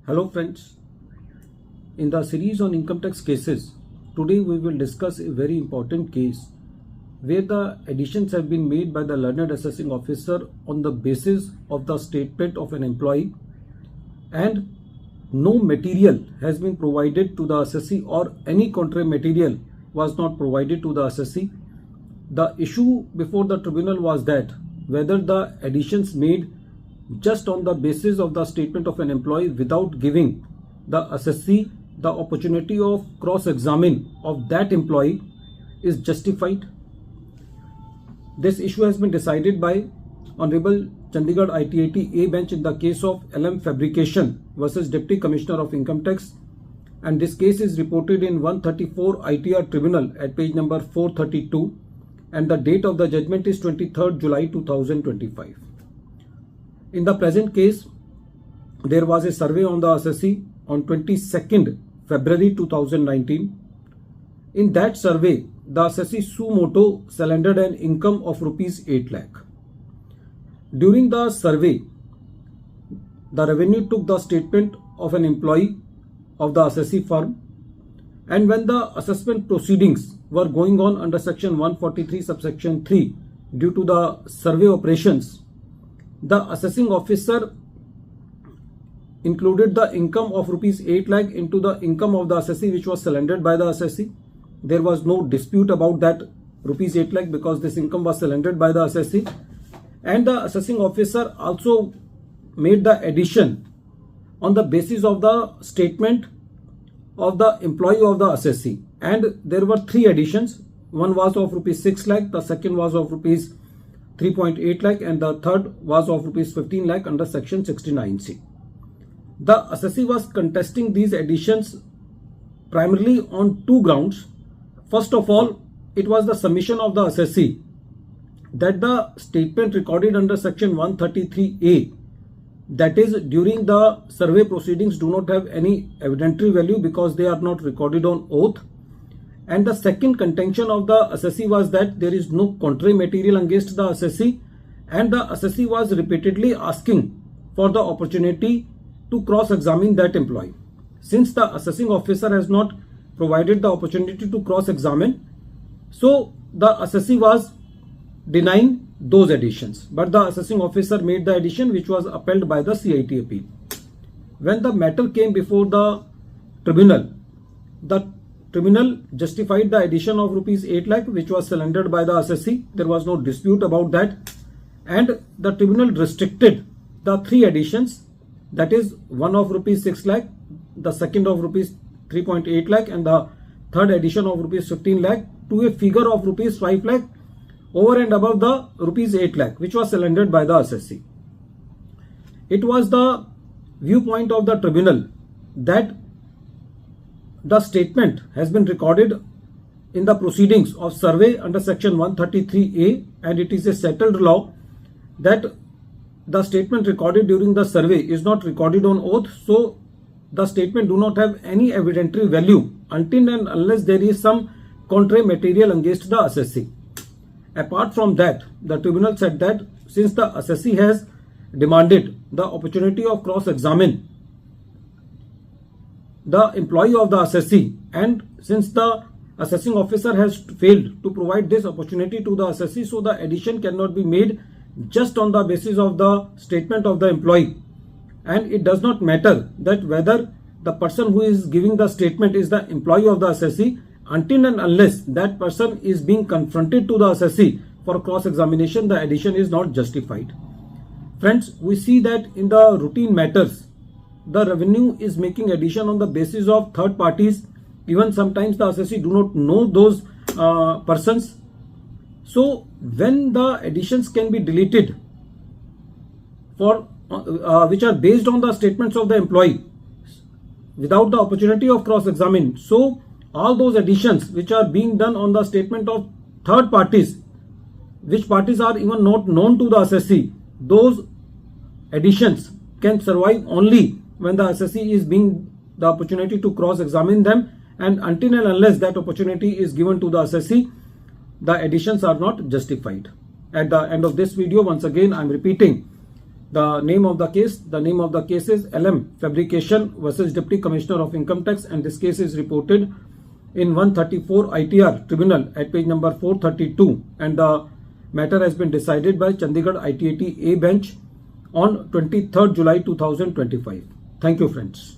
Hello friends, in the series on income tax cases, today we will discuss a very important case where the additions have been made by the learned assessing officer on the basis of the statement of an employee and no material has been provided to the assessee or any contrary material was not provided to the assessee. The issue before the tribunal was that whether the additions made just on the basis of the statement of an employee without giving the assessee the opportunity of cross-examine of that employee is justified. This issue has been decided by Honorable Chandigarh ITAT A bench in the case of LM Fabrication versus Deputy Commissioner of Income Tax, and this case is reported in 134 ITR Tribunal at page number 432, and the date of the judgment is 23rd July 2025. In the present case, there was a survey on the assessee on 22nd February 2019. In that survey, the assessee suo motu surrendered an income of rupees 8 lakh. During the survey, the revenue took the statement of an employee of the assessee firm, and when the assessment proceedings were going on under section 143 subsection 3 due to the survey operations, the assessing officer included the income of rupees 8 lakh into the income of the assessee which was surrendered by the assessee. There was no dispute about that rupees 8 lakh because this income was surrendered by the assessee, and the assessing officer also made the addition on the basis of the statement of the employee of the assessee, and there were three additions. One was of rupees 6 lakh, the second was of rupees 3.8 lakh, and the third was of rupees 15 lakh under section 69C. The assessee was contesting these additions primarily on two grounds. First of all, it was the submission of the assessee that the statement recorded under section 133A, that is during the survey proceedings, do not have any evidentiary value because they are not recorded on oath. And the second contention of the assessee was that there is no contrary material against the assessee, and the assessee was repeatedly asking for the opportunity to cross-examine that employee. Since the assessing officer has not provided the opportunity to cross-examine, so the assessee was denying those additions, but the assessing officer made the addition which was upheld by the CIT appeal. When the matter came before the tribunal justified the addition of rupees 8 lakh which was surrendered by the assessee. There was no dispute about that, and the tribunal restricted the three additions, that is one of rupees 6 lakh, the second of rupees 3.8 lakh, and the third addition of rupees 15 lakh to a figure of rupees 5 lakh over and above the rupees 8 lakh which was surrendered by the assessee. It was the viewpoint of the tribunal that the statement has been recorded in the proceedings of survey under section 133A, and it is a settled law that the statement recorded during the survey is not recorded on oath, so the statement do not have any evidentiary value until and unless there is some contrary material against the assessee. Apart from that, the tribunal said that since the assessee has demanded the opportunity of cross-examine the employee of the assessee, and since the assessing officer has failed to provide this opportunity to the assessee, so the addition cannot be made just on the basis of the statement of the employee. And it does not matter that whether the person who is giving the statement is the employee of the assessee until and unless that person is being confronted to the assessee for cross-examination, the addition is not justified. Friends, we see that in the routine matters, the revenue is making addition on the basis of third parties. Even sometimes the assessee do not know those persons. So when the additions can be deleted for which are based on the statements of the employee without the opportunity of cross-examine, so all those additions which are being done on the statement of third parties, which parties are even not known to the assessee, those additions can survive only when the assessee is being the opportunity to cross-examine them, and until and unless that opportunity is given to the assessee, the additions are not justified. At the end of this video, once again I am repeating The name of the case is LM Fabrication versus Deputy Commissioner of Income Tax, and this case is reported in 134 ITR Tribunal at page number 432, and the matter has been decided by Chandigarh ITAT A bench on 23rd July 2025. Thank you, friends.